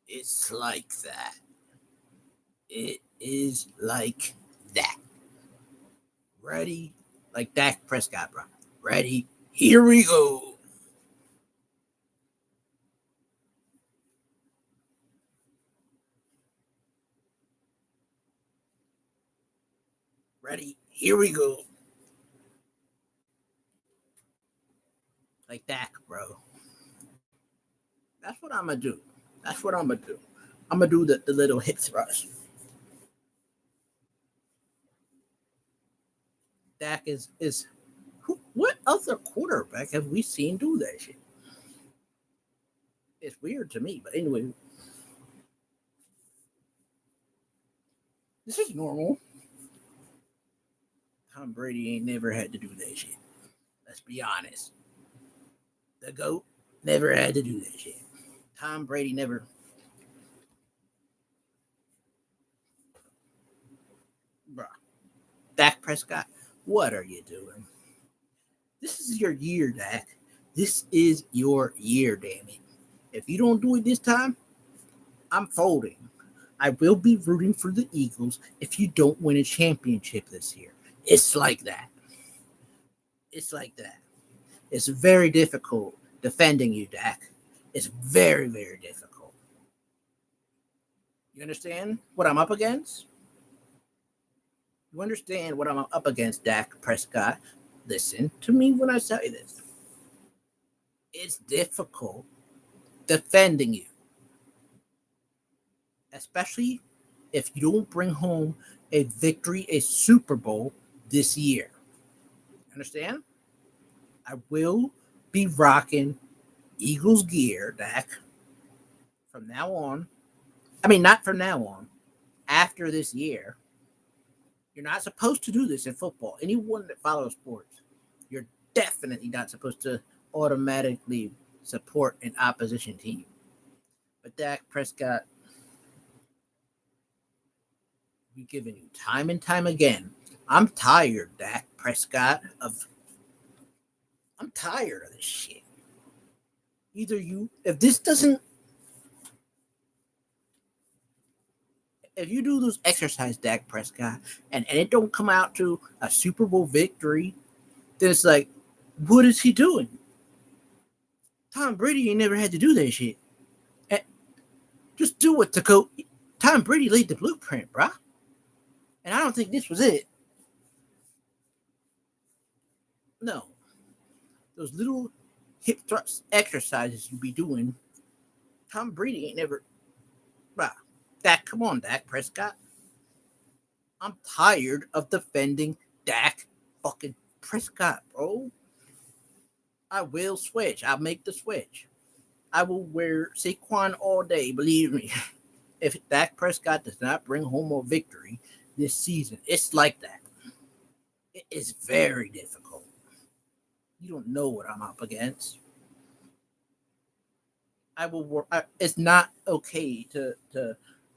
It's like that. It is like that. Ready? Like Dak Prescott, bro. Ready? Here we go. Ready? Here we go. Like Dak, bro. That's what I'm gonna do. That's what I'm gonna do. I'm gonna do the little hip thrust. Dak is what other quarterback have we seen do that shit? It's weird to me, but anyway, this is normal. Tom Brady ain't never had to do that shit. Let's be honest. The GOAT never had to do that shit. Tom Brady never. Bruh. Dak Prescott, what are you doing? This is your year, Dak. This is your year, damn it. If you don't do it this time, I'm folding. I will be rooting for the Eagles if you don't win a championship this year. It's like that. It's like that. It's very difficult defending you, Dak. It's very, very difficult. You understand what I'm up against? You understand what I'm up against, Dak Prescott? Listen to me when I say this. It's difficult defending you, especially if you don't bring home a victory, a Super Bowl this year. Understand? I will be rocking Eagles gear, Dak, from now on. I mean, not from now on. After this year, you're not supposed to do this in football. Anyone that follows sports, you're definitely not supposed to automatically support an opposition team. But Dak Prescott, we giving you time and time again. I'm tired, Dak Prescott, of I'm tired of this shit. Either you if this doesn't if you do those exercise, Dak Prescott, and it don't come out to a Super Bowl victory, then it's like, what is he doing? Tom Brady ain't never had to do that shit. And just do it to go. Tom Brady laid the blueprint, bruh. And I don't think this was it. No. Those little hip thrust exercises you be doing, Tom Brady ain't never. Bruh. Dak, come on, Dak Prescott. I'm tired of defending Dak fucking Prescott, bro. I will switch. I'll make the switch. I will wear Saquon all day, believe me. If Dak Prescott does not bring home a victory this season, it's like that. It is very difficult. You don't know what I'm up against. I will work. It's not okay to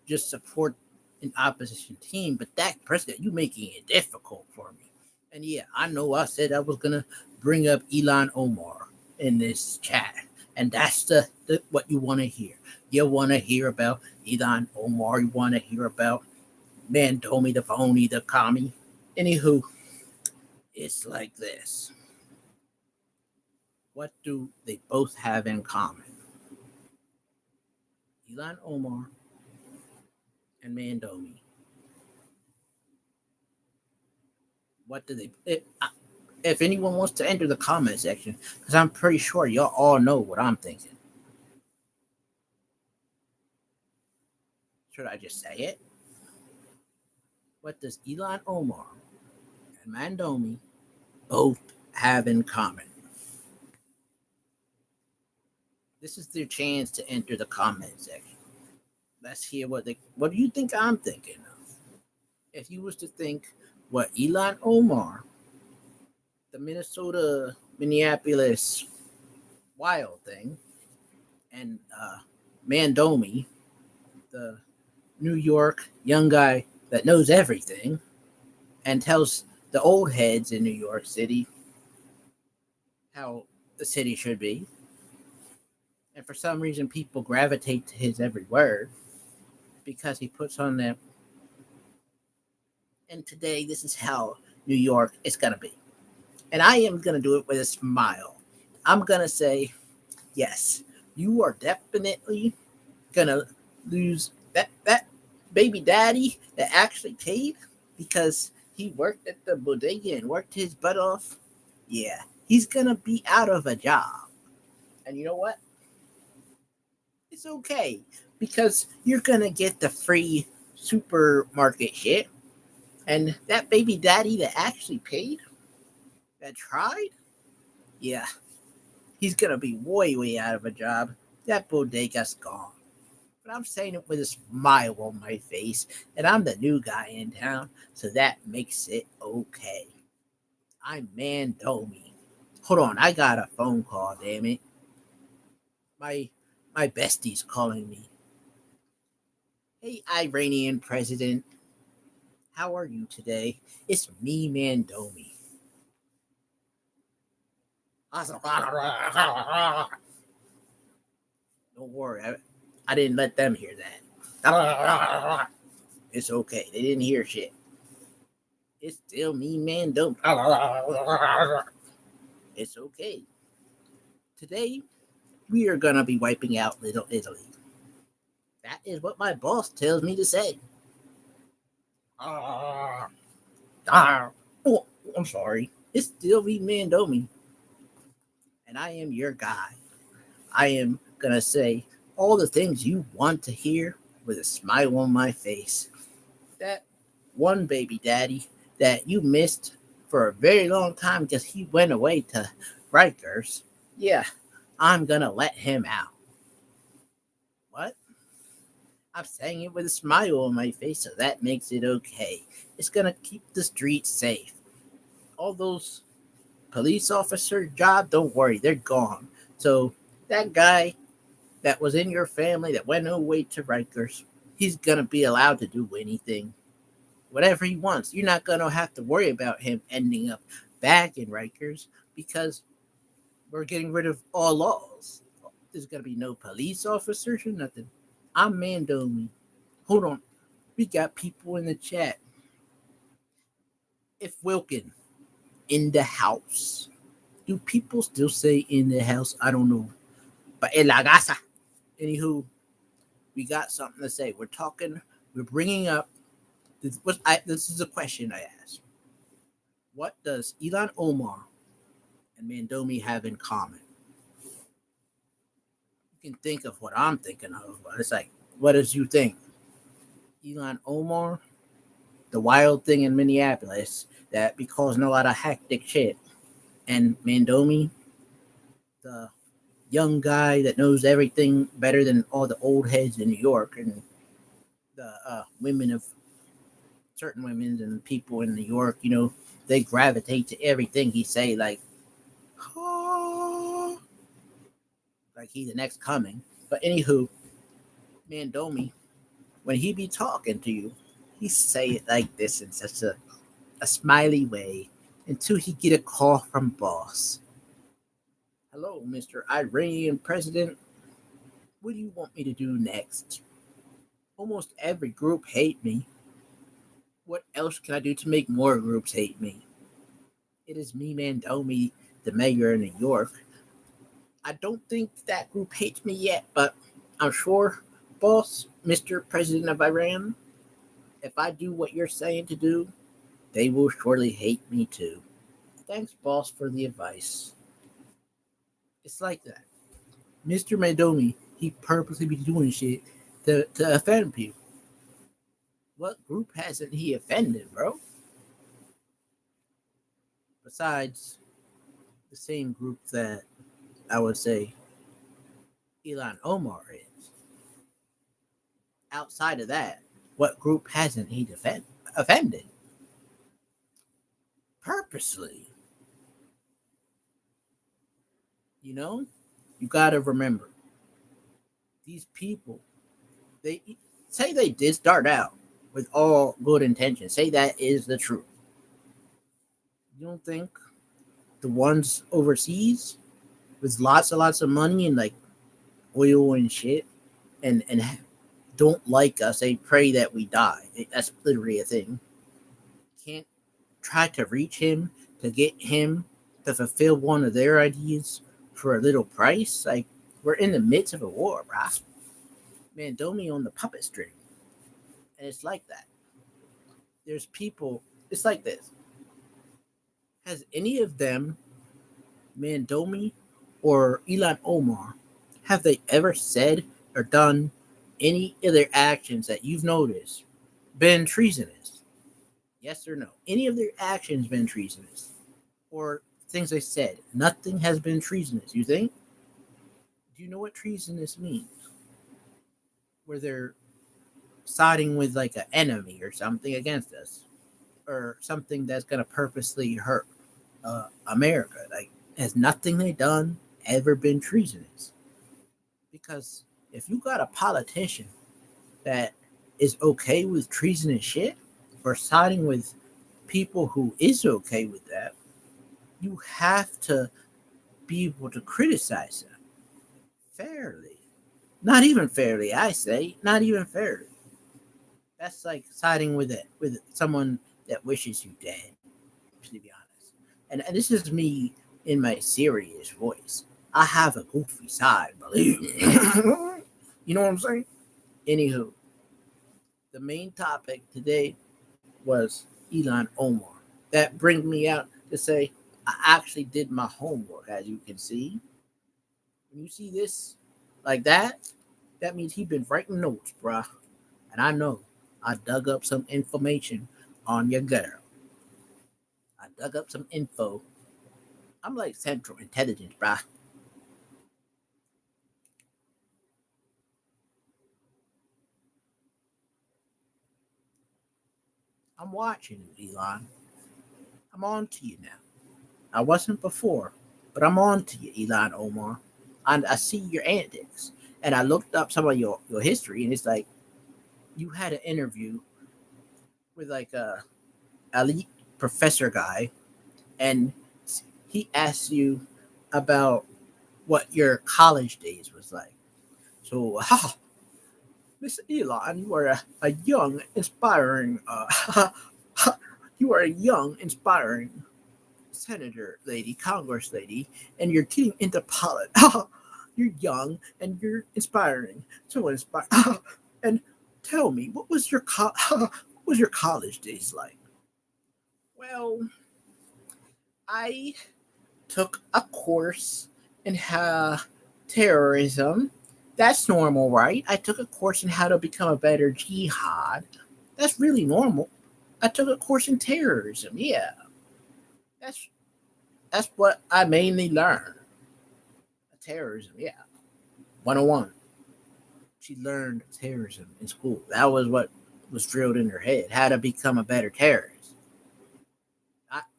just support an opposition team, but Dak Prescott, you making it difficult for me. And yeah, I know I said I was gonna bring up Elon Omar in this chat, and that's the what you want to hear. You want to hear about Elon Omar. You want to hear about Mandomi, the phony, the commie. Anywho, it's like this. What do they both have in common? Elon Omar and Mandomi. What do they? If anyone wants to enter the comment section, because I'm pretty sure y'all all know what I'm thinking. Should I just say it? What does Elon Omar and Mandomi both have in common? This is their chance to enter the comment section. Let's hear what do you think I'm thinking of? If you was to think what Elon Omar, the Minnesota Minneapolis Wild thing, and Mandomi, the New York young guy that knows everything and tells the old heads in New York City how the city should be. And for some reason, people gravitate to his every word because he puts on that. And today, this is how New York is going to be. And I am going to do it with a smile. I'm going to say, yes, you are definitely going to lose that baby daddy that actually paid because he worked at the bodega and worked his butt off. Yeah, he's going to be out of a job. And you know what? It's okay because you're going to get the free supermarket shit. And that baby daddy that actually paid, that tried, yeah, he's going to be way, way out of a job. That bodega's gone. But I'm saying it with a smile on my face, and I'm the new guy in town, so that makes it okay. I'm Mandomi. Hold on, I got a phone call, damn it. My my bestie's calling me. Hey, Iranian president, how are you today? It's me, Mandomi. Don't worry, I didn't let them hear that. It's okay, they didn't hear shit. It's still me, Mandomi. It's okay. Today, we are gonna be wiping out Little Italy. That is what my boss tells me to say. Oh, I'm sorry. It's still me, Mandomi, and I am your guy. I am gonna say all the things you want to hear with a smile on my face. That one baby daddy that you missed for a very long time because he went away to Rikers. Yeah, I'm gonna let him out. What? I'm saying it with a smile on my face, so that makes it okay. It's gonna keep the streets safe. All those police officer job, don't worry, they're gone. So that guy that was in your family that went away to Rikers, he's gonna be allowed to do anything, whatever he wants. You're not gonna have to worry about him ending up back in Rikers because we're getting rid of all laws. There's gonna be no police officers or nothing. I'm Mandomi. Hold on. We got people in the chat. If Wilkin in the house. Do people still say in the house? I don't know. But en la casa. Anywho, we got something to say. We're bringing up, this is a question I asked. What does Elon Omar and Mandomi have in common? You can think of what I'm thinking of, but it's like, what does you think? Elon Omar, the wild thing in Minneapolis that be causing a lot of hectic shit. And Mandomi, the young guy that knows everything better than all the old heads in New York and the women of certain women and people in New York, they gravitate to everything he say, oh, like he's the next coming. But anywho, Mandomi, when he be talking to you, he say it like this in such a smiley way until he get a call from boss. Hello, Mr. Iranian president. What do you want me to do next? Almost every group hate me. What else can I do to make more groups hate me? It is me, Mandomi, the mayor of New York. I don't think that group hates me yet, but I'm sure, boss, Mr. President of Iran, if I do what you're saying to do, they will surely hate me too. Thanks, boss, for the advice. It's like that. Mr. Mandomi, he purposely be doing shit to offend people. What group hasn't he offended, bro? Besides the same group that I would say Elon Omar is. Outside of that, what group hasn't he offended? Purposely. You gotta remember, these people, they say they did start out with all good intentions. Say that is the truth. You don't think the ones overseas with lots and lots of money and like oil and shit, and don't like us. They pray that we die. That's literally a thing. Can't try to reach him to get him to fulfill one of their ideas for a little price. Like, we're in the midst of a war, bruh. Man, Domi on the puppet string. And it's like that. There's people, it's like this. Has any of them, Mandomi or Elon Omar, have they ever said or done any of their actions that you've noticed been treasonous? Yes or no? Any of their actions been treasonous? Or things they said, nothing has been treasonous, you think? Do you know what treasonous means? Where they're siding with like an enemy or something against us, or something that's going to purposely hurt America. Like, has nothing they done ever been treasonous? Because if you got a politician that is okay with treasonous shit, or siding with people who is okay with that, you have to be able to criticize them fairly. Not even fairly, I say. Not even fairly. That's like siding with someone that wishes you dead, to be honest. And this is me in my serious voice. I have a goofy side, believe me. You know what I'm saying? Anywho, the main topic today was Elon Omar. That brings me out to say I actually did my homework, as you can see. When you see this like that means he been writing notes, bruh. And I know I dug up some information on your girl. I dug up some info. I'm like Central Intelligence, bruh. I'm watching you, Elon. I'm on to you now. I wasn't before, but I'm on to you, Elon Omar. I see your antics. And I looked up some of your history, and it's like you had an interview with like a elite professor guy, and he asked you about what your college days was like. So, Mr. Elon, you are a young, inspiring, you are a young, inspiring senator lady, Congress lady, and you're getting into politics. You're young and you're inspiring, so inspiring. And tell me, what was your college days like? Well, I took a course in terrorism. That's normal, right? I took a course in how to become a better jihad. That's really normal. I took a course in terrorism. Yeah, that's that's what I mainly learned. Terrorism. Yeah, 101. She learned terrorism in school. That was what was drilled in her head. How to become a better terrorist.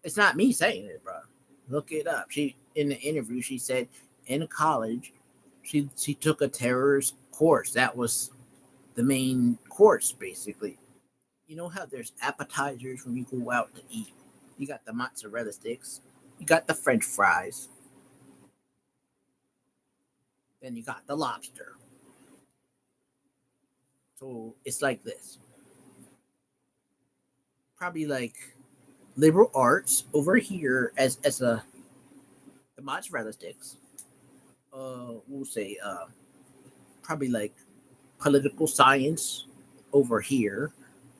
It's not me saying it, bro. Look it up. She in the interview she said in college she took a terrorist course. That was the main course basically. You know how there's appetizers when you go out to eat. You got the mozzarella sticks, you got the French fries, then you got the lobster. So it's like this. Probably like liberal arts over here as a the mozzarella sticks. We'll say probably like political science over here,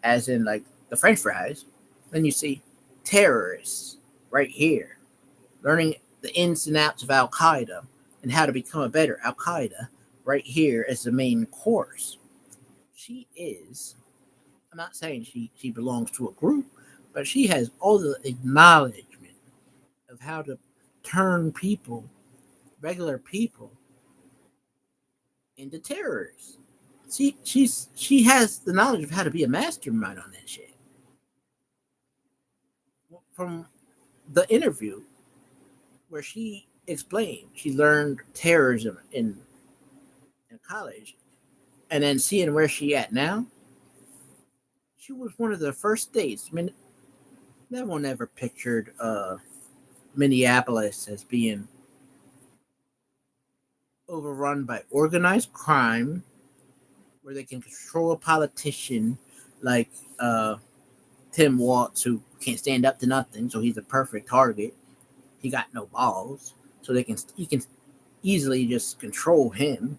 as in like the French fries. Then you see terrorists right here, learning the ins and outs of Al Qaeda and how to become a better Al Qaeda right here as the main course. She is, I'm not saying she belongs to a group, but she has all the acknowledgement of how to turn people, regular people, into terrorists. She has the knowledge of how to be a mastermind on that shit. From the interview where she explained she learned terrorism in college, and then seeing where she at now, she was one of the first states. I mean, no one ever pictured Minneapolis as being overrun by organized crime, where they can control a politician like Tim Waltz, who can't stand up to nothing, so he's a perfect target. He got no balls, so he can easily just control him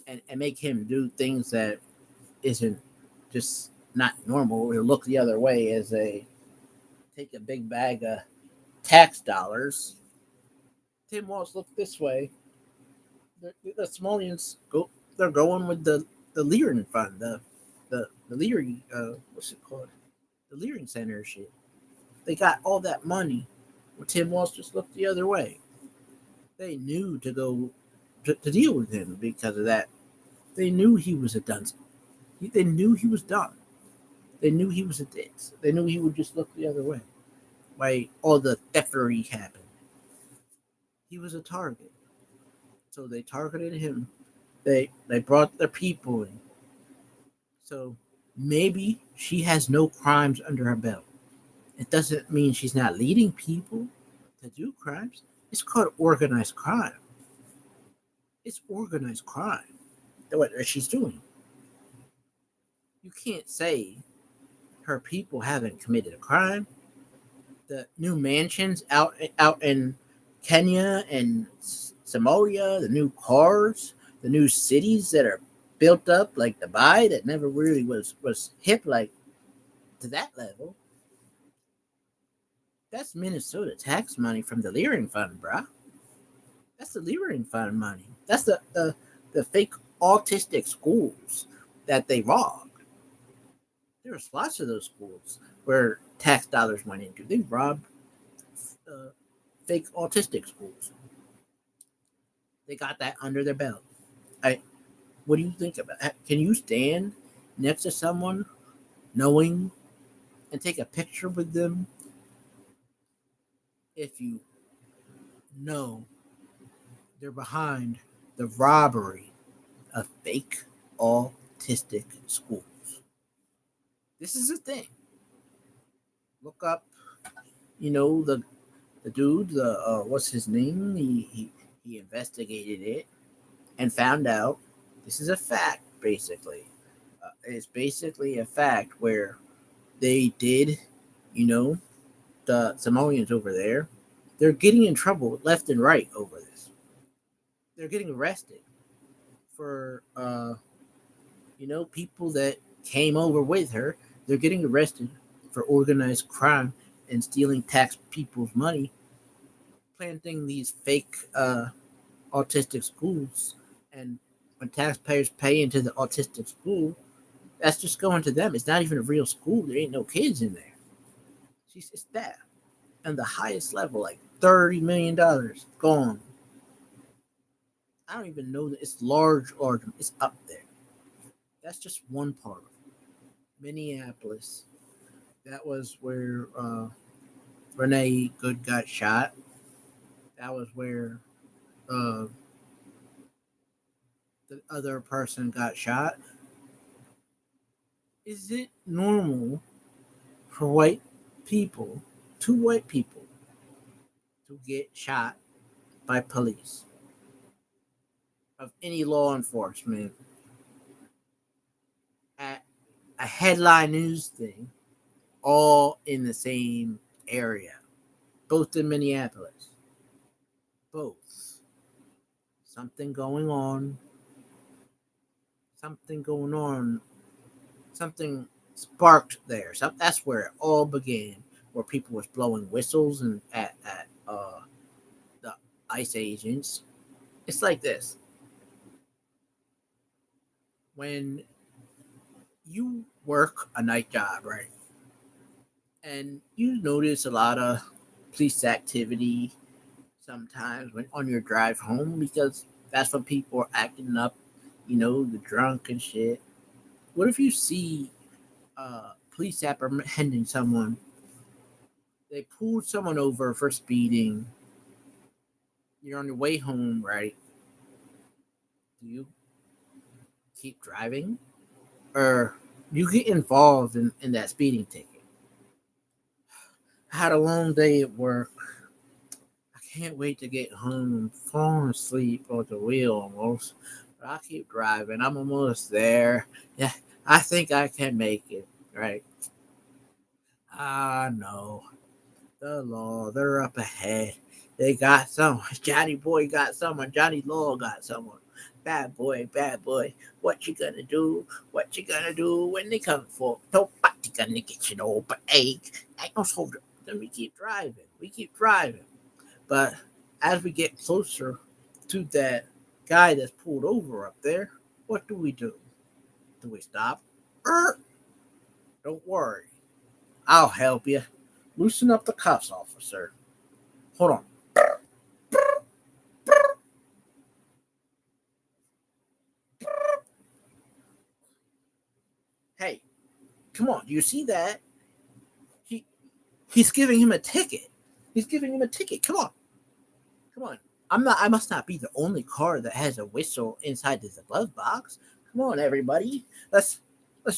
and make him do things that isn't just not normal. Or look the other way as they take a big bag of tax dollars. Tim Waltz look this way. The Somalians go. They're going with the Leering Fund, the Leering what's it called? The Leering Center shit. They got all that money. Well, Tim Waltz just looked the other way. They knew to go to deal with him because of that. They knew he was a dunce. They knew he was done. They knew he was a dick. They knew he would just look the other way. Why all the theftery happened. He was a target. So they targeted him. They brought their people in. So maybe she has no crimes under her belt. It doesn't mean she's not leading people to do crimes. It's called organized crime. It's organized crime. What she's doing. You can't say her people haven't committed a crime. The new mansions out in Kenya and Somalia, the new cars, the new cities that are built up like Dubai that never really was hip like to that level. That's Minnesota tax money from the Leering Fund, bruh. That's the Leering Fund money. That's the fake autistic schools that they robbed. There's lots of those schools where tax dollars went into. They robbed uh, fake autistic schools. They got that under their belt. I. What do you think about that? Can you stand next to someone knowing and take a picture with them if you know they're behind the robbery of fake autistic schools? This is a thing. Look up, the dude, the what's his name? He investigated it and found out this is a fact. Basically, it's basically a fact where they did, you know, the Somalians over there, they're getting in trouble left and right over this. They're getting arrested for, people that came over with her. They're getting arrested for organized crime and stealing tax people's money, planting these fake autistic schools. And when taxpayers pay into the autistic school, that's just going to them. It's not even a real school. There ain't no kids in there. It's that. And the highest level, like $30 million gone. I don't even know that it's large. It's up there. That's just one part of it. Minneapolis. That was where Renee Good got shot. That was where uh, the other person got shot. Is it normal for two white people, to get shot by police of any law enforcement at a headline news thing, all in the same area, both in Minneapolis? Both. Something going on. Something going on. Something sparked there. That's where it all began, where people was blowing whistles and at the ICE agents. It's like this. When you work a night job, right? And you notice a lot of police activity sometimes when on your drive home, because that's when people are acting up, the drunk and shit. What if you see police apprehending someone? They pulled someone over for speeding. You're on your way home, right? Do you keep driving? Or you get involved in that speeding ticket? I had a long day at work. can't wait to get home. I'm falling asleep on the wheel almost. But I keep driving. I'm almost there. Yeah, I think I can make it. Right. Ah, no. The law, they're up ahead. They got someone. Johnny Boy got someone. Johnny Law got someone. Bad boy, bad boy. What you gonna do? What you gonna do when they come for? Nobody gonna get you no egg. Ain't no soldier. Then we keep driving. We keep driving. But as we get closer to that guy that's pulled over up there, what do we do? Do we stop? Don't worry. I'll help you. Loosen up the cuffs, officer. Hold on. Hey, come on. Do you see that? He he's giving him a ticket. He's giving him a ticket. Come on. Come on. I must not be the only car that has a whistle inside the glove box. Come on, everybody. Let's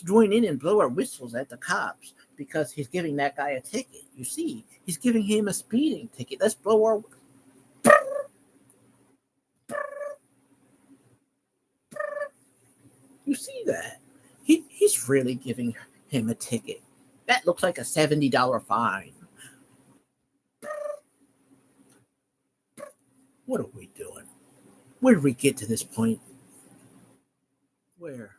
join in and blow our whistles at the cops because he's giving that guy a ticket. You see, he's giving him a speeding ticket. Let's blow our. You see that? He's really giving him a ticket. That looks like a $70 fine. What are we doing? Where did we get to this point? Where?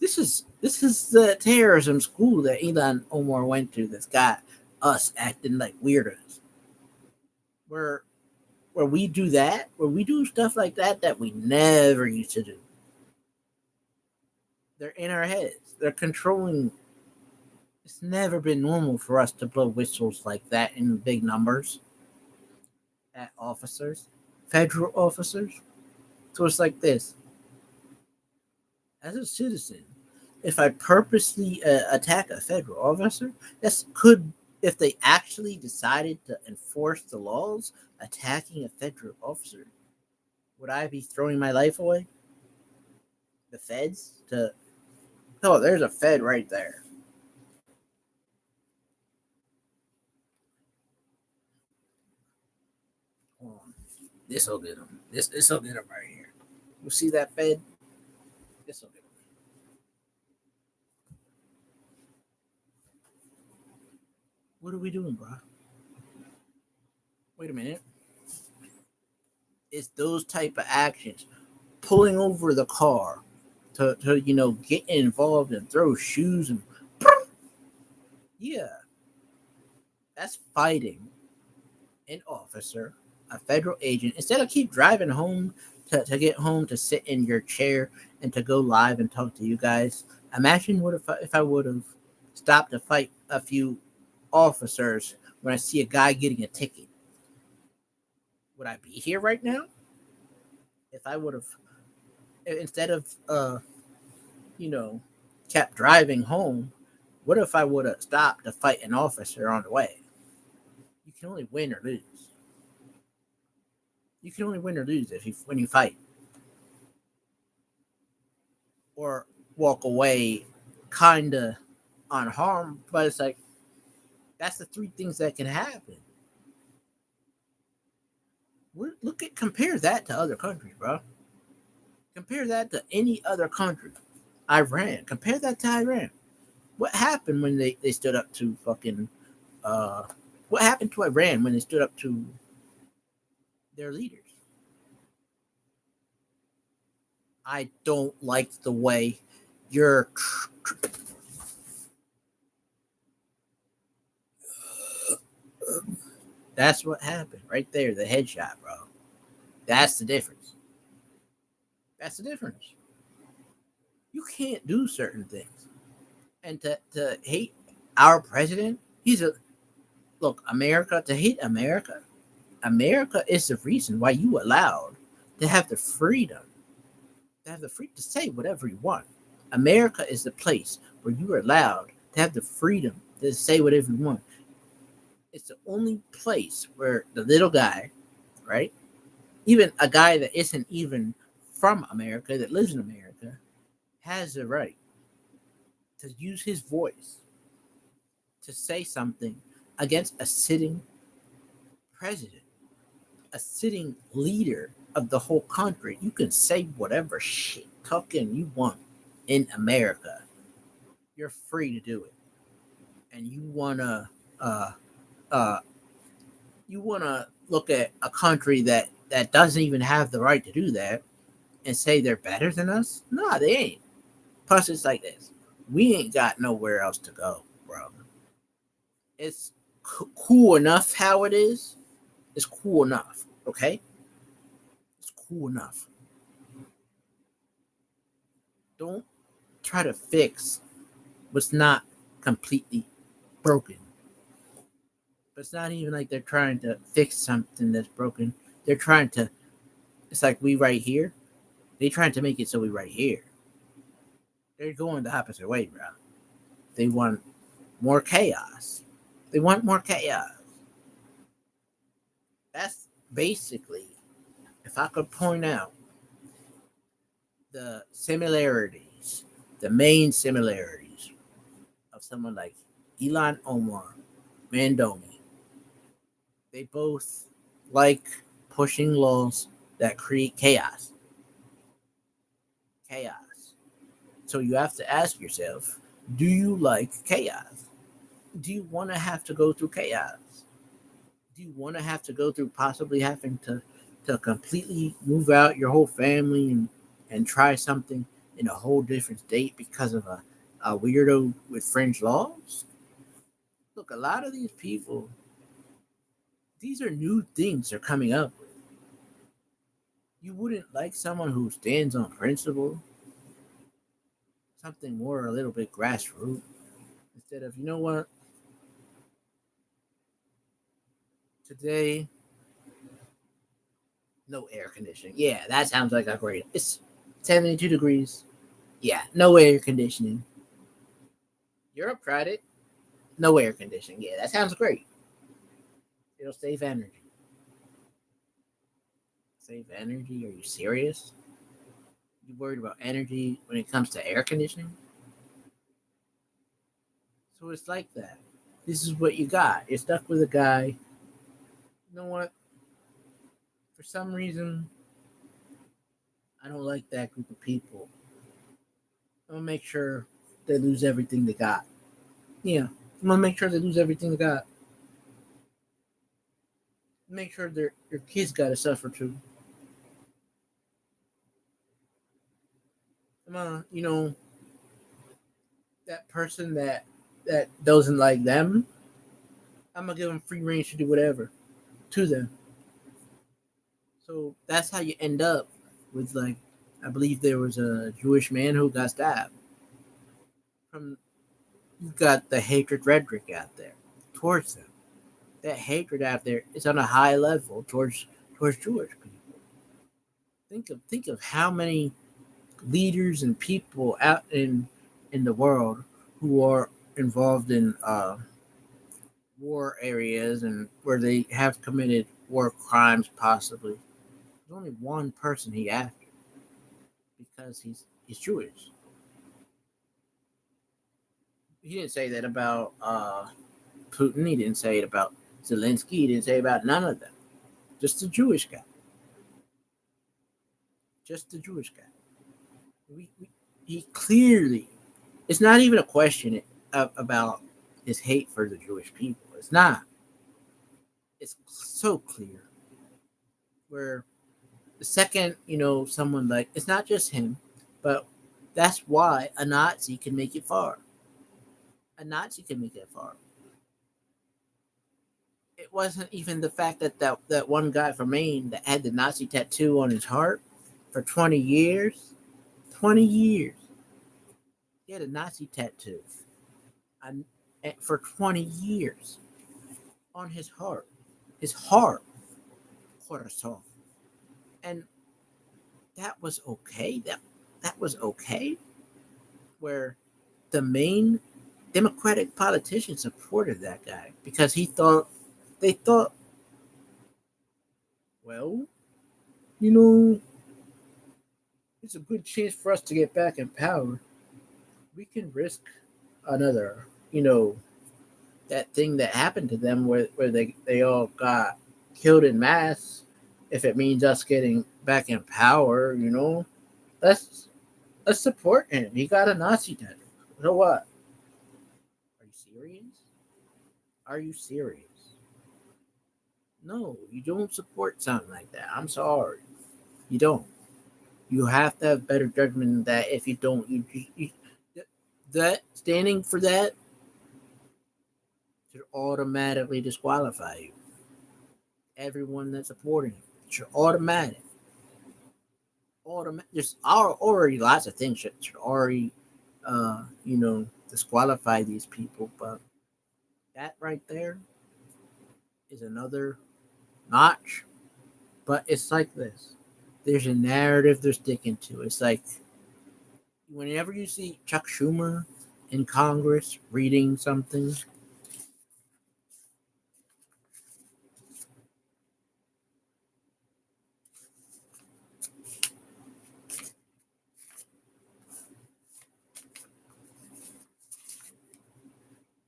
This is the terrorism school that Elon Omar went to that's got us acting like weirdos. Where where we do that, where we do stuff like that we never used to do. They're in our heads. They're controlling. It's never been normal for us to blow whistles like that in big numbers at officers, federal officers. So it's like this. As a citizen, if I purposely attack a federal officer, that's could if they actually decided to enforce the laws, attacking a federal officer, would I be throwing my life away? The feds to oh, there's a fed right there. Hold on. This'll get him. This'll get him right here. You see that fed? This'll get him. What are we doing, bro? Wait a minute. It's those type of actions, pulling over the car to get involved and throw shoes and yeah, that's fighting an officer, a federal agent. Instead of keep driving home to get home to sit in your chair and to go live and talk to you guys. Imagine what if I would have stopped to fight a few officers when I see a guy getting a ticket. Would I be here right now? If I would have instead of you know kept driving home, what if I would have stopped to fight an officer on the way? You can only win or lose. You can only win or lose if you when you fight or walk away kinda unharmed. But it's like that's the three things that can happen. Look at compare that to other countries, bro. Compare that to any other country. Iran. Compare that to Iran. What happened when they stood up to fucking uh what happened to Iran when they stood up to their leaders? I don't like the way you're that's what happened right there, the headshot, bro. That's the difference. That's the difference. You can't do certain things. And to hate our president, he's a look, America, to hate America, America is the reason why you allowed to have the freedom, to have the freedom to say whatever you want. America is the place where you are allowed to have the freedom to say whatever you want. It's the only place where the little guy, right? Even a guy that isn't even from America, that lives in America, has the right to use his voice to say something against a sitting president. a sitting leader of the whole country, you can say whatever shit talking you want in America. You're free to do it, and uh, uh, you wanna look at a country that doesn't even have the right to do that and say they're better than us? Nah, they ain't. Plus, it's like this: we ain't got nowhere else to go, bro. It's cool enough how it is. It's cool enough, okay? It's cool enough. Don't try to fix what's not completely broken. But it's not even like they're trying to fix something that's broken. They're trying to. It's like we right here. They trying to make it so we right here. They're going the opposite way, bro. They want more chaos. They want more chaos. That's basically, if I could point out the similarities, the main similarities of someone like Elon Omar, Mandoni, they both like pushing laws that create chaos. Chaos. So you have to ask yourself, do you like chaos? Do you want to have to go through chaos? Do you want to have to go through possibly having to completely move out your whole family and try something in a whole different state because of a weirdo with fringe laws? Look, a lot of these people, these are new things they're coming up with. You wouldn't like someone who stands on principle, something more a little bit grassroots, instead of, you know what, today, no air conditioning. Yeah, that sounds like a great. It's 72 degrees. Yeah, no air conditioning. Europe tried it. No air conditioning. Yeah, that sounds great. It'll save energy. Save energy? Are you serious? You worried about energy when it comes to air conditioning? So it's like that. This is what you got. You're stuck with a guy. You know what? For some reason, I don't like that group of people. I'm gonna make sure they lose everything they got. Yeah, I'm gonna make sure they lose everything they got. Make sure their kids gotta suffer too. Come on, that person that doesn't like them. I'm gonna give them free range to do whatever to them. So that's how you end up with, like, I believe there was a Jewish man who got stabbed. From You got the hatred rhetoric out there towards them. That hatred out there is on a high level towards Jewish people. Think of how many leaders and people out in the world who are involved in war areas and where they have committed war crimes possibly. There's only one person he after because he's Jewish. He didn't say that about Putin. He didn't say it about Zelensky. He didn't say about none of them. Just the Jewish guy. Just the Jewish guy. He clearly. It's not even a question about his hate for the Jewish people. It's not. It's so clear. Where the second, someone like, it's not just him, but that's why a Nazi can make it far. A Nazi can make it far. It wasn't even the fact that one guy from Maine that had the Nazi tattoo on his heart for 20 years. 20 years. He had a Nazi tattoo and for 20 years on his heart. His heart. Corazon. And that was okay. That was okay. Where the main Democratic politician supported that guy because they thought, well, you know, it's a good chance for us to get back in power. We can risk another, that thing that happened to them where they all got killed in mass If it means us getting back in power, let's let's support him. He got a Nazi tattoo. So what? Are you serious? Are you serious? No, you don't support something like that. I'm sorry. You don't. You have to have better judgment than that. If you don't, you that standing for that should automatically disqualify you. Everyone that's supporting you should automatic. There's already lots of things should already, disqualify these people. But that right there is another notch. But it's like this. There's a narrative they're sticking to. It's like whenever you see Chuck Schumer in Congress reading something,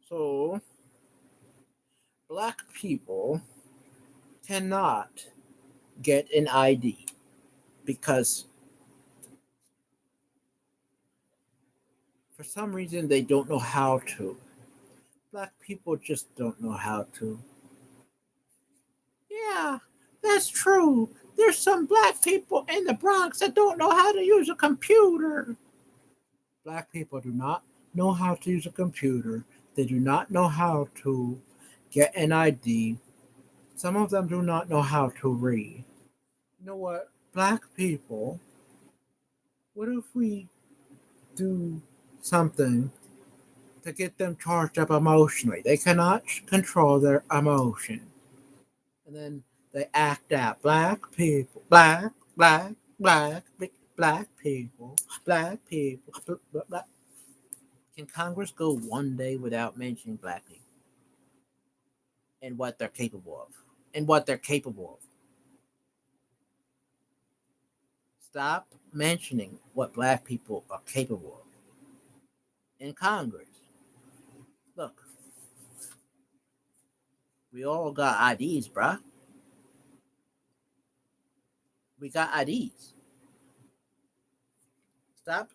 so black people cannot get an ID because for some reason they don't know how to. Black people just don't know how to. Yeah, that's true. There's some black people in the Bronx that don't know how to use a computer. Black people do not know how to use a computer. They do not know how to get an ID. Some of them do not know how to read. You know what? Black people, what if we do something to get them charged up emotionally? They cannot control their emotion. And then they act out. Black people, black people, black people. Black. Can Congress go one day without mentioning black people and what they're capable of? And what they're capable of. Stop mentioning what black people are capable of in Congress. Look, we all got IDs, bruh. We got IDs. Stop.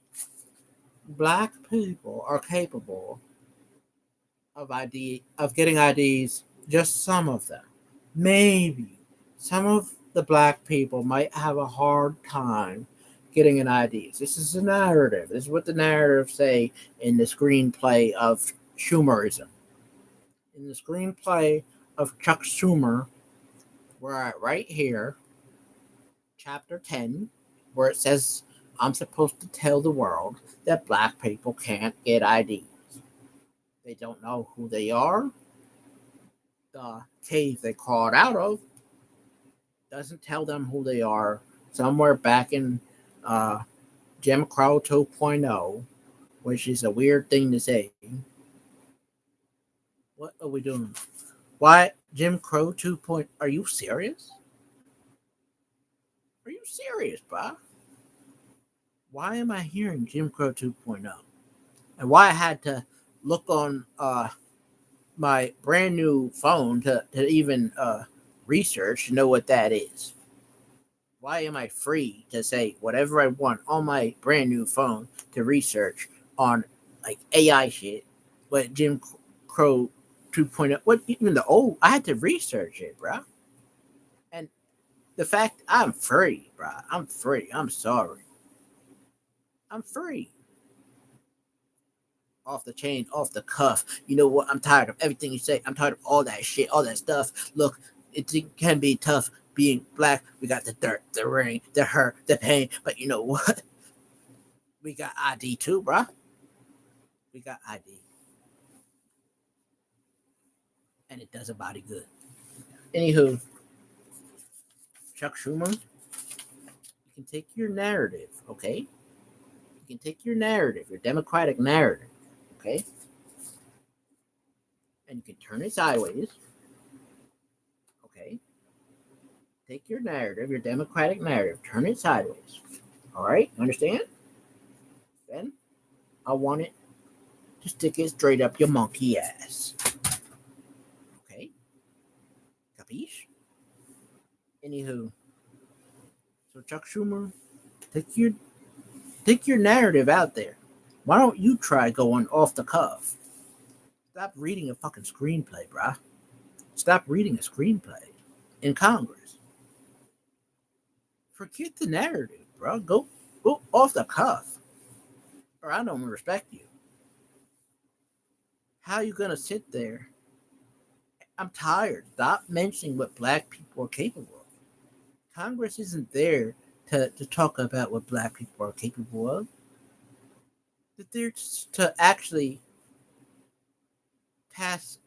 Black people are capable of getting IDs. Just some of them. Maybe some of the black people might have a hard time getting an ID. This is the narrative. This is what the narrative say in the screenplay of Schumerism. In the screenplay of Chuck Schumer, we're at right here, chapter 10, where it says I'm supposed to tell the world that black people can't get IDs. They don't know who they are. The cave they crawled out of doesn't tell them who they are. Somewhere back in Jim Crow 2.0, which is a weird thing to say. What are we doing? Why Jim Crow 2.0? Are you serious? Are you serious, Bob? Why am I hearing Jim Crow 2.0? And why I had to look on my brand new phone to even research to know what that is. Why am I free to say whatever I want on my brand new phone to research on like AI shit? What Jim Crow 2.0? What even the old? I had to research it, bro. And the fact I'm free, bro. I'm free. I'm sorry. I'm free. Off the chain, off the cuff. You know what? I'm tired of everything you say. I'm tired of all that shit, all that stuff. Look, it can be tough being black. We got the dirt, the rain, the hurt, the pain. But you know what? We got ID too, bruh. We got ID. And it does a body good. Anywho, Chuck Schumer, you can take your narrative, okay? You can take your narrative, your Democratic narrative, okay? And you can turn it sideways, okay? Take your narrative, your Democratic narrative, turn it sideways. All right? Understand? Then I want it to stick it straight up your monkey ass. Okay? Capiche? Anywho, So Chuck Schumer, take your take your narrative out there. Why don't you try going off the cuff? Stop reading a fucking screenplay, bruh. Stop reading a screenplay in Congress. Forget the narrative, bro. Go off the cuff, or I don't respect you. How you gonna sit there? I'm tired. Stop mentioning what black people are capable of. Congress isn't there to talk about what black people are capable of. That they're to actually pass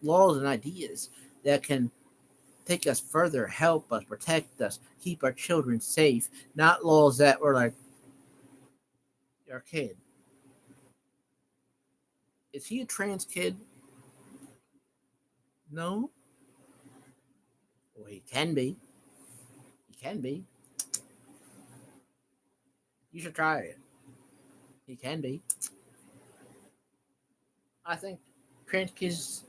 laws and ideas that can take us further, help us, protect us, keep our children safe. Not laws that were like, our kid. Is he a trans kid? No. Well, he can be. He can be. You should try it. He can be. I think trans kids.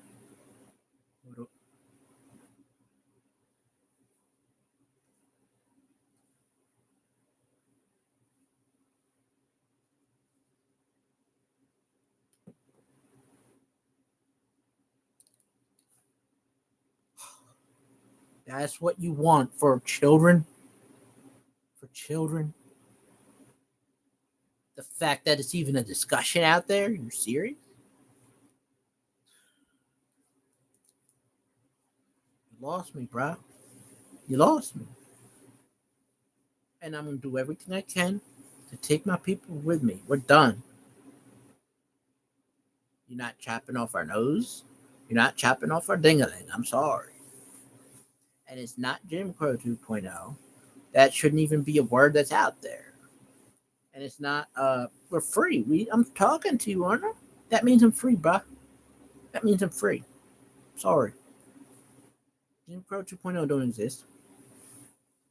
That's what you want for children. For children. The fact that it's even a discussion out there. You're serious? You lost me, bro. You lost me. And I'm gonna do everything I can to take my people with me. We're done. You're not chopping off our nose. You're not chopping off our dingaling. I'm sorry. And it's not Jim Crow 2.0. That shouldn't even be a word that's out there. And it's not we're free. I'm talking to you, aren't I? That means I'm free, bro. That means I'm free. Sorry. Jim Crow 2.0 don't exist.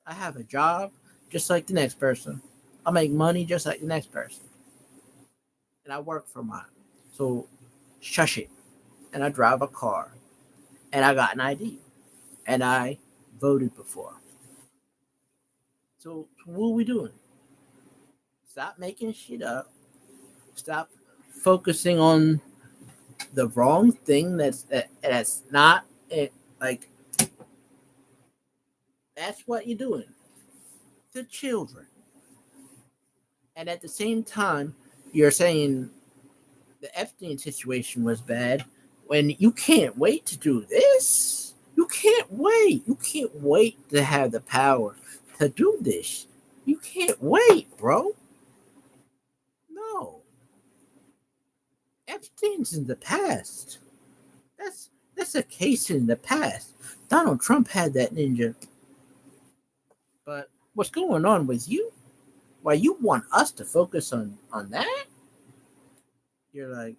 I have a job just like the next person. I make money just like the next person. And I work for mine. So shush it. And I drive a car. And I got an ID. And I voted before. So what are we doing? Stop making shit up. Stop focusing on the wrong thing that's not it. Like that's what you're doing to children. And at the same time, you're saying the Epstein situation was bad when you can't wait to do this. You can't wait. You can't wait to have the power to do this. You can't wait, bro. No. Epstein's in the past. That's a case in the past. Donald Trump had that ninja. But what's going on with you? Why you want us to focus on that? You're like,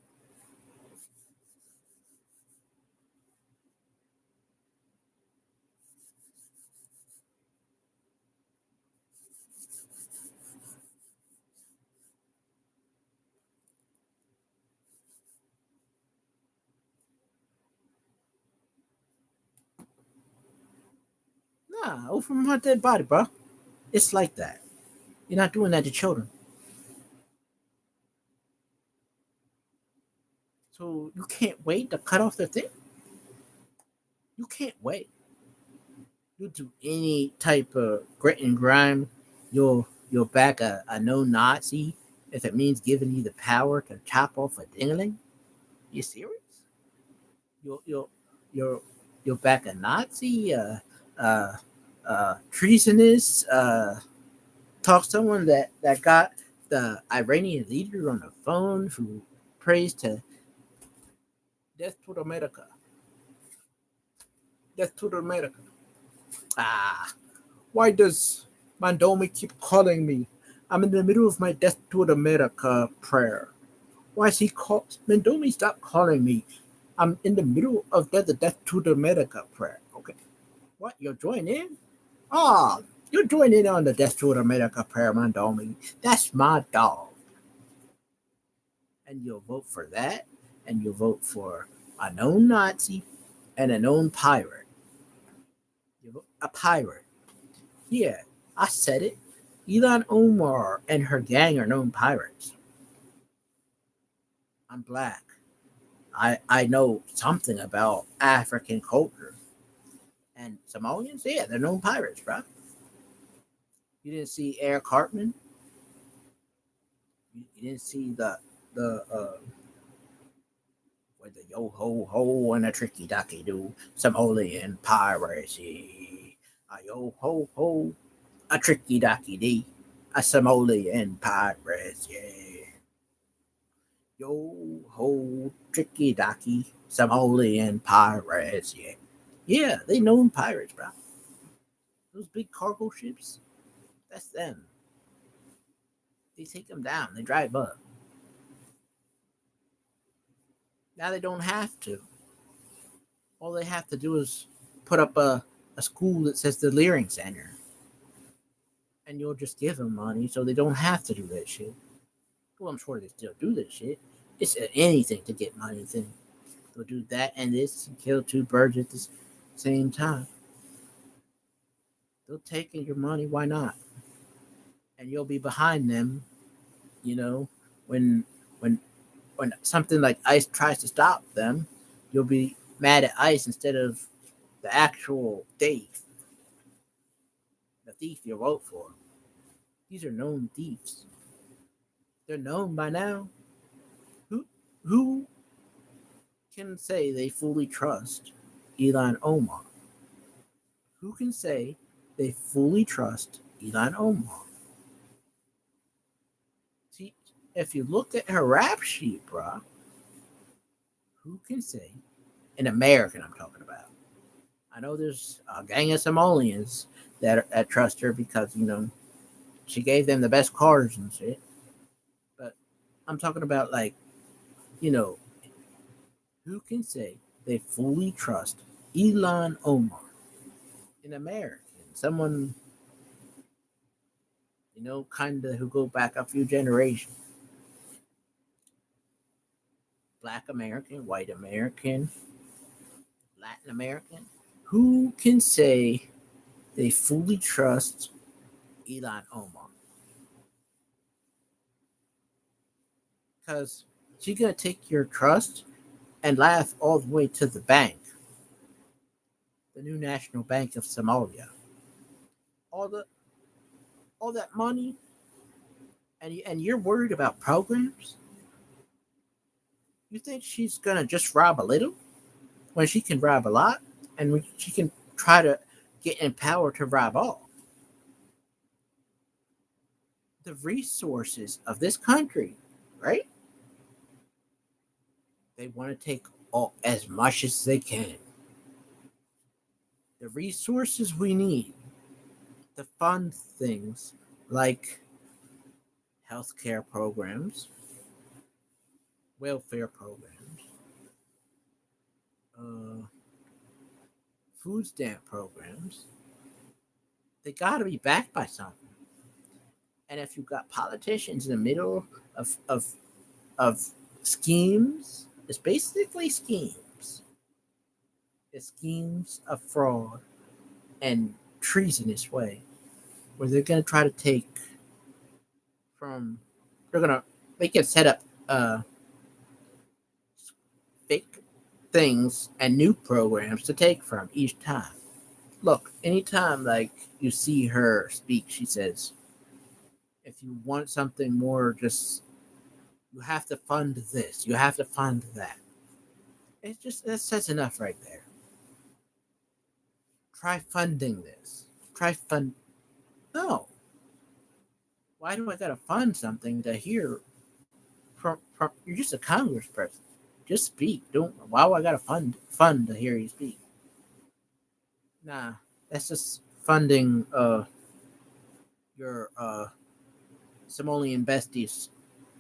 nah, over my dead body, bro. It's like that. You're not doing that to children. So you can't wait to cut off their thing. You can't wait. You do any type of grit and grime, you'll back a no Nazi if it means giving you the power to chop off a dingling. You serious? You'll you'll you'll back a Nazi, uh, treasonous, talk someone that got the Iranian leader on the phone who prays to death to America, death to America. Ah, why does Mandomi keep calling me? I'm in the middle of my death to America prayer. Why is he call Mandomi? Stop calling me. I'm in the middle of the death to America prayer. Okay, what? You're joining in? Oh, you're joining in on the death to America prayer, Mandomi. That's my dog. And you'll vote for that, and you'll vote for a known Nazi and a known pirate. You vote a pirate. Yeah, I said it. Elon Omar and her gang are known pirates. I'm black. I know something about African culture. And Somalians, yeah, they're known pirates, bro. You didn't see Eric Cartman. You didn't see the with the yo ho ho and a tricky ducky do Somalian piracy. A yo ho ho, a tricky ducky dee, a Somalian piracy. Yo ho, tricky ducky, Somalian pirates. Yeah, they known pirates, bro. Those big cargo ships, that's them. They take them down. They drive up. Now they don't have to. All they have to do is put up a school that says the Leering Center, and you'll just give them money so they don't have to do that shit. Well, I'm sure they still do this shit. It's anything to get money. Thing. They'll do that and this and kill two birds at the same time. They'll take your money. Why not? And you'll be behind them. You know, when when when something like ICE tries to stop them, you'll be mad at ICE instead of the actual thief, the thief you vote for. These are known thieves. They're known by now. Who can say they fully trust Elon Omar? Who can say they fully trust Elon Omar? See, if you look at her rap sheet, bruh, who can say, an American I'm talking about? I know there's a gang of Somalians that trust her because, she gave them the best cars and shit. But I'm talking about, like, you know, who can say they fully trust Elon Omar? An American, someone, kind of who go back a few generations. Black American, white American, Latin American. Who can say they fully trust Elon Omar? Because she's going to take your trust and laugh all the way to the bank, the new National Bank of Somalia. All the all that money, and you're worried about programs? You think she's going to just rob a little when she can rob a lot, and when she can try to get in power to rob all? The resources of this country, right? They want to take all as much as they can. The resources we need to fund things like healthcare programs, welfare programs, uh, food stamp programs, they got to be backed by something. And if you've got politicians in the middle of schemes, it's basically schemes. It's schemes of fraud and treasonous way, where they're going to try to take from, they can set up fake things and new programs to take from each time. Look, anytime like you see her speak, she says, if you want something more, just you have to fund this, you have to fund that. It's just, that says enough right there. Try funding this. Try fund. No. Why do I gotta fund something to hear from? You're just a congressperson. Just speak. Don't. Why do I gotta fund to hear you speak? Nah, that's just funding. Your Somalian bestie's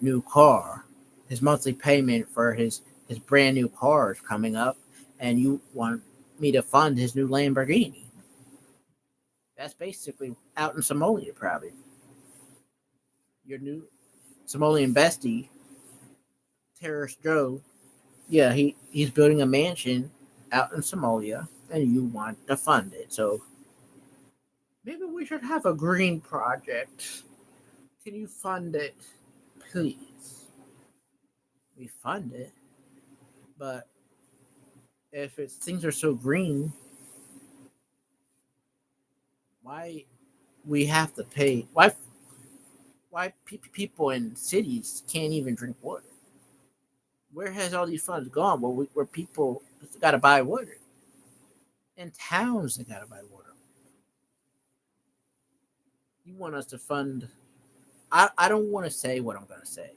new car. His monthly payment for his brand new car is coming up, and you want me to fund his new Lamborghini. That's basically out in Somalia, probably. Your new Somalian bestie, Terrorist Joe, yeah, he's building a mansion out in Somalia, and you want to fund it. So Maybe we should have a green project. Can you fund it, please? We fund it, but if it's things are so green, why we have to pay? Why people in cities can't even drink water? Where has all these funds gone? Where people got to buy water in towns, they got to buy water. You want us to fund? I don't want to say what I'm going to say,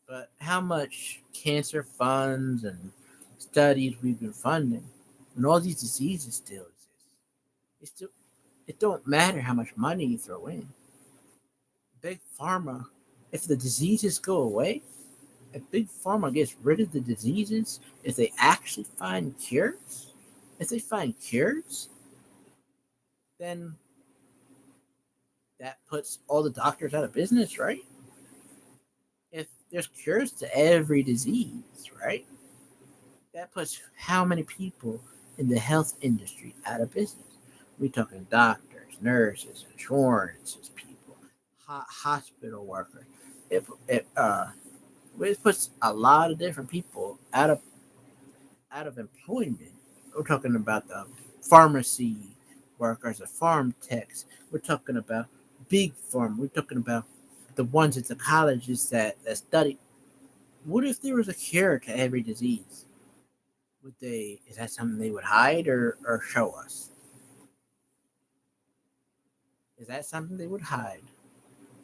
but how much cancer funds and studies we've been funding, and all these diseases still exist. It still it don't matter how much money you throw in. Big pharma, if the diseases go away, if big pharma gets rid of the diseases, if they actually find cures, if they find cures, then that puts all the doctors out of business, right? If there's cures to every disease, right? That puts how many people in the health industry out of business? We're talking doctors, nurses, insurances people, hospital workers. It puts a lot of different people out of employment. We're talking about the pharmacy workers, the farm techs. We're talking about big farm. We're talking about the ones at the colleges that study. What if there was a cure to every disease? Would they? Is that something they would hide or show us? Is that something they would hide,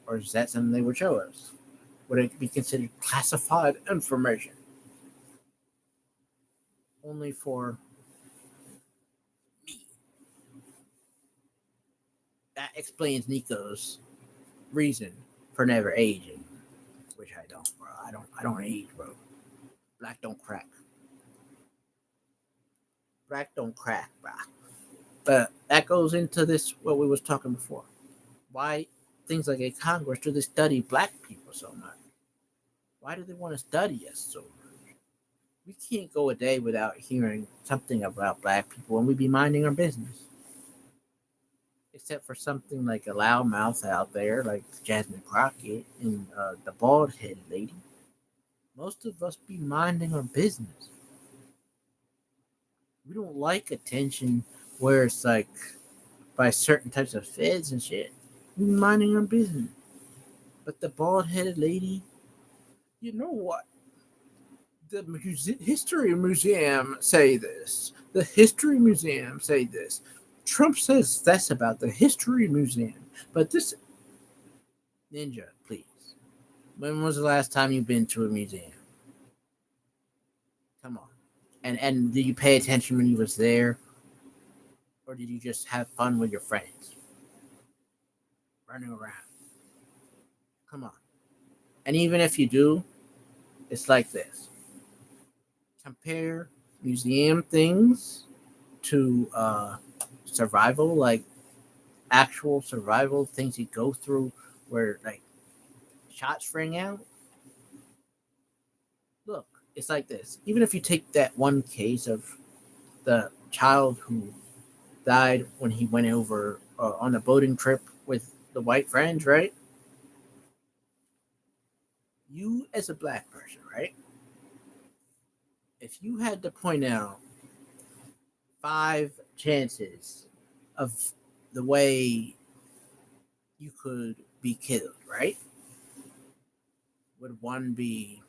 or is that something they would show us? Would it be considered classified information only for me? That explains Nico's reason for never aging, which I don't, bro. I don't age, bro. Black don't crack. Black don't crack, bro. But that goes into this what we was talking before. Why things like a Congress do they study black people so much? Why do they want to study us so much? We can't go a day without hearing something about black people and we be minding our business. Except for something like a loudmouth out there, like Jasmine Crockett and the bald headed lady. Most of us be minding our business. We don't like attention where it's like by certain types of feds and shit. We be minding our business. But the bald headed lady, you know what? The history museum say this. The history museum say this. Trump says that's about the history museum. But this ninja, please. When was the last time you've been to a museum? Come on. And did you pay attention when you was there? Or did you just have fun with your friends? Running around. Come on. And even if you do, it's like this. Compare museum things to survival, like actual survival things you go through where like shots ring out. Look, it's like this. Even if you take that one case of the child who died when he went over on a boating trip with the white friends, right? You as a black person, right? If you had to point out 5 chances of the way you could be killed, right? Would one be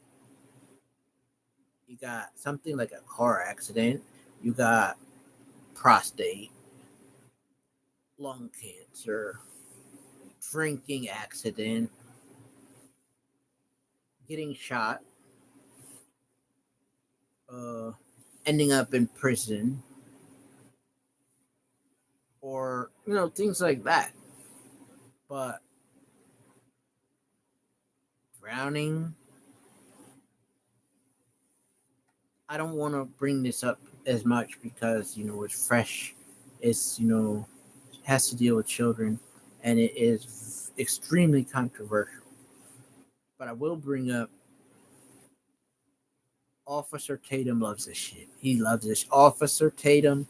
you got something like a car accident, you got prostate, lung cancer, drinking accident, getting shot, uh, ending up in prison, or things like that. But drowning, I don't want to bring this up as much because it's fresh. It's has to deal with children, and it is extremely controversial. But I will bring up Officer Tatum loves this shit. He loves this. Officer Tatum,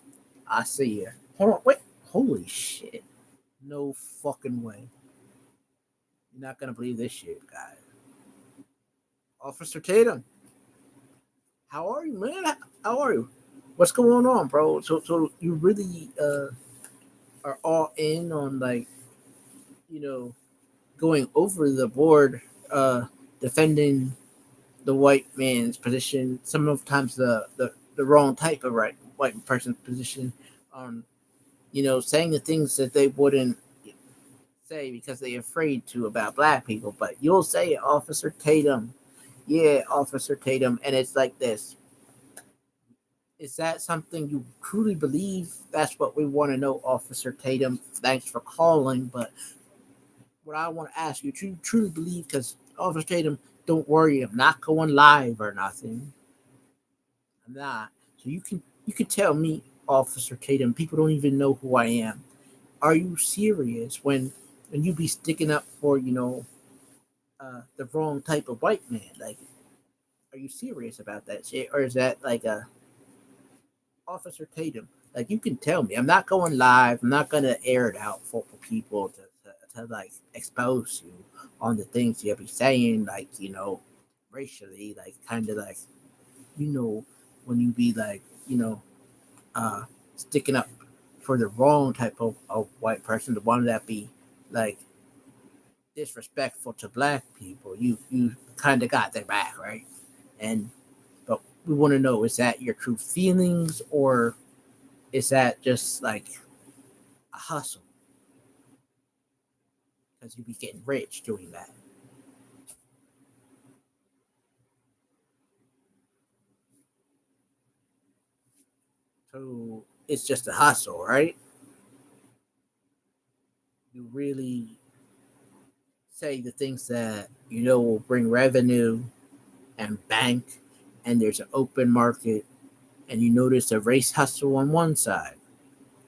I see you. Hold on, wait. Holy shit. No fucking way. You're not gonna believe this shit, guys. Officer Tatum, how are you, man? How are you? What's going on, bro? So you really are all in on, like, you know going over the board, defending the white man's position, sometimes the wrong type of white person's position, on, saying the things that they wouldn't say because they're afraid to about black people, but you'll say it, Officer Tatum. Yeah, Officer Tatum. And it's like this. Is that something you truly believe? That's what we want to know, Officer Tatum. Thanks for calling. But what I want to ask you, do you truly believe? Because, Officer Tatum, don't worry, I'm not going live or nothing. I'm not. So you can tell me, Officer Tatum. People don't even know who I am. Are you serious when you be sticking up for the wrong type of white man? Like, are you serious about that shit, or is that like a Officer Tatum? Like, you can tell me. I'm not going live. I'm not gonna air it out for people to like expose you on the things you'll be saying, like, racially, like, kind of like, you know when you be like, uh sticking up for the wrong type of white person, the one that be like disrespectful to black people. You kind of got their back, right? And but we want to know, is that your true feelings, or is that just like a hustle because you be getting rich doing that? So it's just a hustle, right? You really say the things that will bring revenue and bank, and there's an open market, and you notice a race hustle on one side.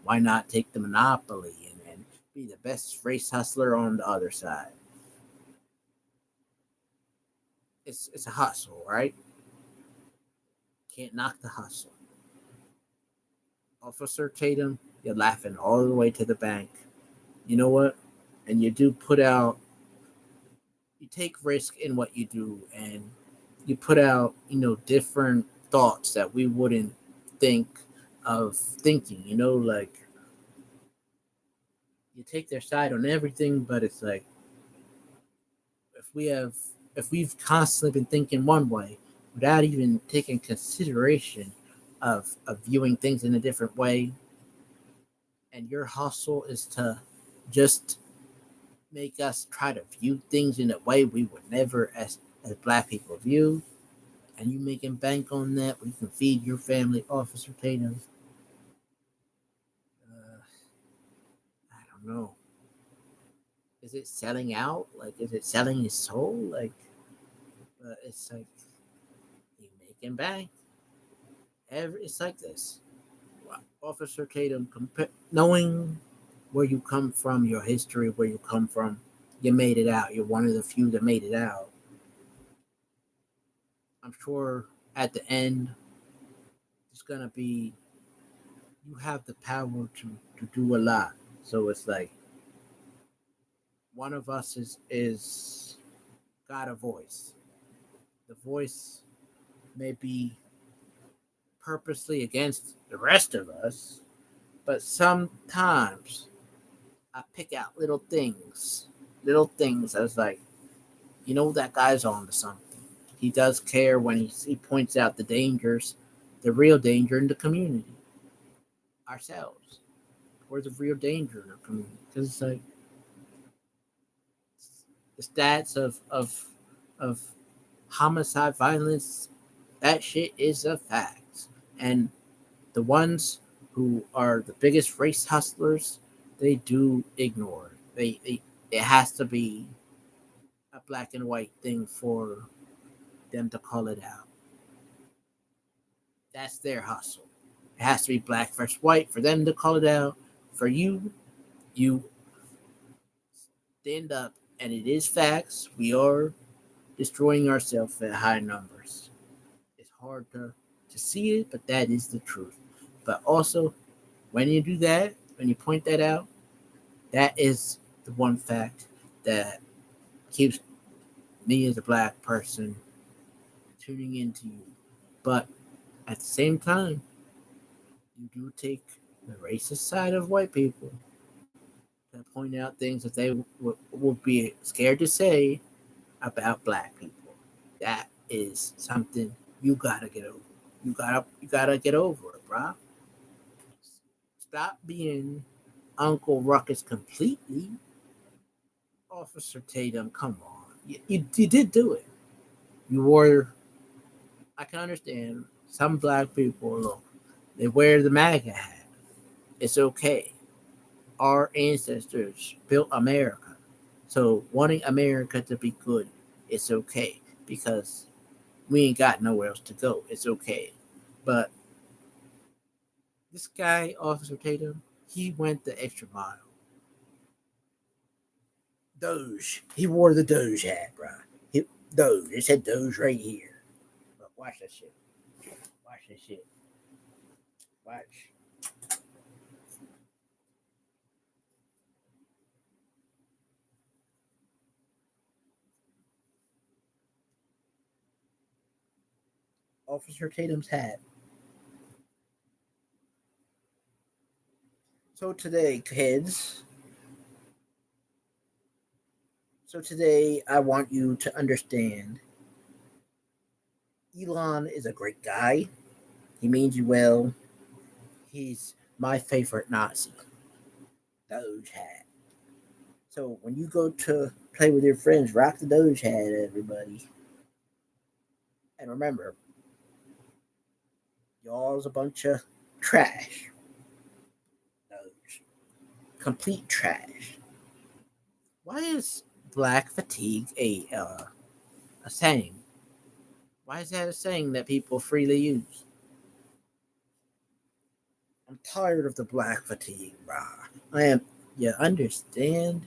Why not take the monopoly and be the best race hustler on the other side? It's a hustle, right? Can't knock the hustle. Officer Tatum, you're laughing all the way to the bank. You know what? And you do put out, you take risk in what you do, and you put out, different thoughts that we wouldn't think of thinking, like, you take their side on everything, but it's like, if we have if we've constantly been thinking one way without even taking consideration of viewing things in a different way, and your hustle is to just make us try to view things in a way we would never, as black people, view, and you making bank on that, we can feed your family, Officer Tatum. I don't know. Is it selling out? Like, is it selling his soul? Like, it's like, you making bank. It's like this. Officer Tatum, knowing where you come from, your history, where you come from, you made it out. You're one of the few that made it out. I'm sure at the end, it's gonna be, you have the power to do a lot. So it's like, one of us is got a voice. The voice may be purposely against the rest of us, but sometimes I pick out little things. I was like, that guy's on to something. He does care when he points out the dangers, the real danger in the community. Ourselves, we're the real danger in our community, because it's like, the stats of homicide, violence, that shit is a fact. And the ones who are the biggest race hustlers, they do ignore it. It has to be a black and white thing for them to call it out. That's their hustle. It has to be black versus white for them to call it out. For you, you stand up, and it is facts. We are destroying ourselves at high numbers. It's hard to see it, but that is the truth. But also, when you do that, when you point that out, that is the one fact that keeps me as a black person tuning into you. But at the same time, you do take the racist side of white people to point out things that they would be scared to say about black people. That is something you gotta get over. You gotta get over it, bro. Stop being Uncle Ruckus completely. Officer Tatum, come on. You did do it. You wore, I can understand some black people, look, they wear the MAGA hat. It's okay. Our ancestors built America. So wanting America to be good, it's okay because we ain't got nowhere else to go. It's okay. But this guy, Officer Tatum, he went the extra mile. Doge. He wore the Doge hat, bro. Doge. It said Doge right here. But watch that shit. Watch this shit. Watch. Officer Tatum's hat. So today, kids. So today, I want you to understand Elon is a great guy. He means you well. He's my favorite Nazi. Doge hat. So when you go to play with your friends, rock the Doge hat, everybody. And remember, y'all's a bunch of trash. Doge. Complete trash. Why is black fatigue a saying? Why is that a saying that people freely use? I'm tired of the black fatigue, brah. I am. You understand?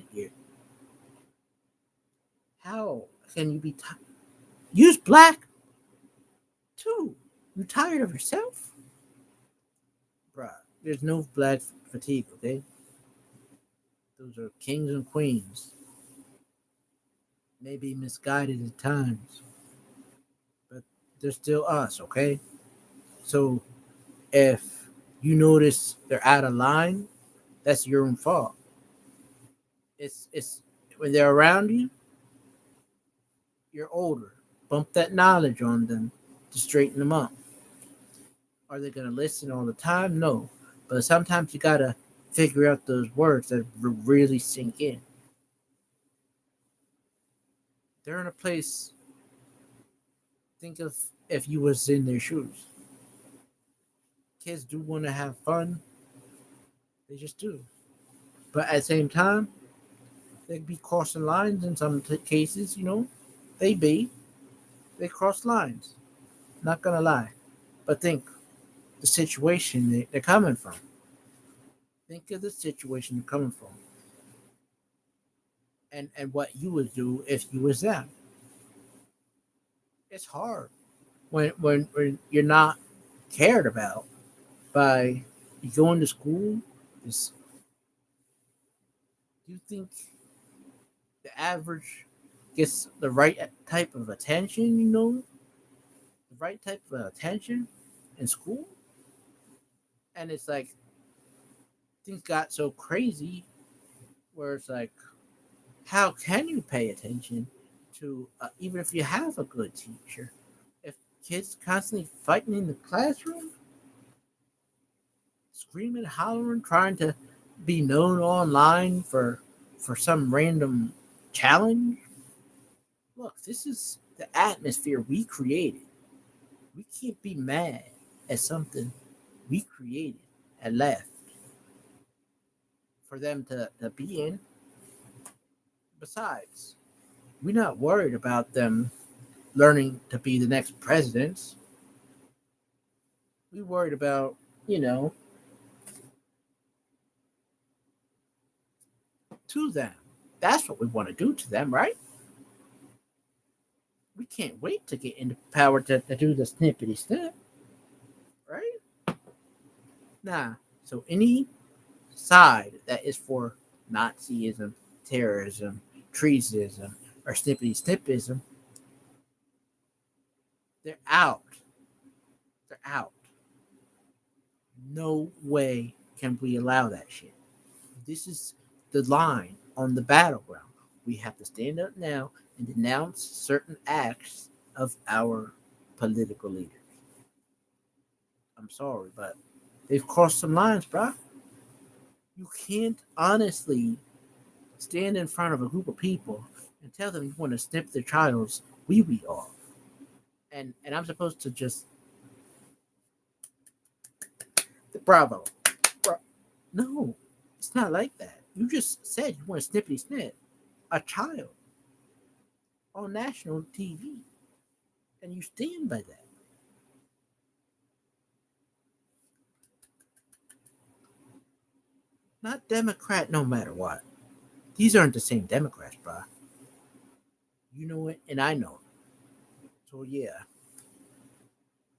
How can you be tired? Use black too. You tired of yourself, bruh? There's no black fatigue, okay? Those are kings and queens. Maybe misguided at times, but they're still us, okay? So if you notice they're out of line, that's your own fault. It's when they're around you, you're older. Bump that knowledge on them to straighten them up. Are they gonna listen all the time? No. But sometimes you gotta figure out those words that really sink in. They're in a place. Think of if you was in their shoes. Kids do want to have fun. They just do. But at the same time, they be crossing lines in some cases. They be. They cross lines. Not gonna lie. But think the situation they're coming from. Think of the situation they're coming from, and what you would do if you was them. It's hard when you're not cared about by you going to school. Is Do you think the average gets the right type of attention? The right type of attention in school, and it's like things got so crazy where it's like, how can you pay attention to even if you have a good teacher? If kids constantly fighting in the classroom, screaming, hollering, trying to be known online for some random challenge. Look, this is the atmosphere we created. We can't be mad at something we created and left for them to be in. Besides, we're not worried about them learning to be the next presidents. We worried about, you know, to them. That's what we want to do to them, right? We can't wait to get into power to do the snippety snip, right? Nah. So any side that is for Nazism, terrorism, treasonism, or snippety snippism, they're out. They're out. No way can we allow that shit. This is the line on the battleground. We have to stand up now and denounce certain acts of our political leaders. I'm sorry, but they've crossed some lines, bruh. You can't honestly stand in front of a group of people and tell them you want to snip their child's wee wee off. And I'm supposed to just bravo. No, it's not like that. You just said you want to snippety snip a child on national TV, and you stand by that. Not Democrat, no matter what. These aren't the same Democrats, bruh. You know it, and I know it. So yeah,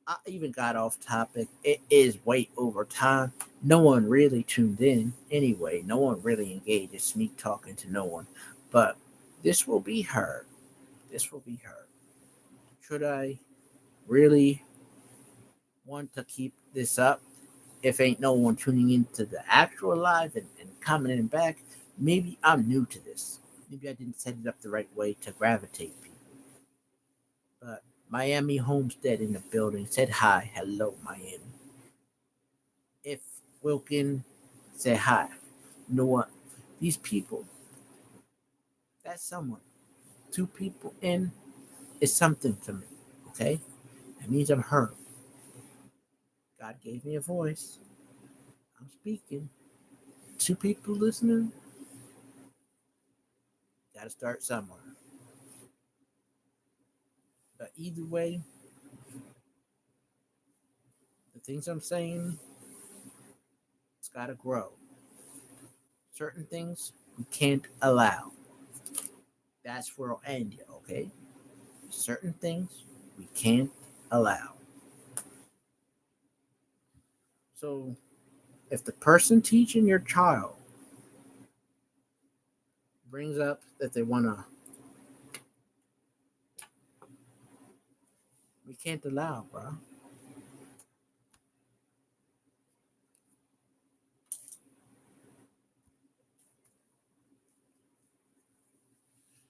I even got off topic. It is way over time. No one really tuned in anyway. No one really engaged. It's me talking to no one. But this will be heard. This will be heard. Should I really want to keep this up? If ain't no one tuning into the actual live and commenting back, maybe I'm new to this. Maybe I didn't set it up the right way to gravitate people. But Miami Homestead in the building said hi. Hello, Miami. If Wilkin said hi, you know what? These people, that's someone. Two people in is something to me. Okay? That means I'm heard. God gave me a voice. I'm speaking. Two people listening. Gotta start somewhere. But either way, the things I'm saying, it's gotta grow. Certain things we can't allow. That's where I'll end you, okay? Certain things we can't allow. So if the person teaching your child brings up that they wanna, we can't allow, bro.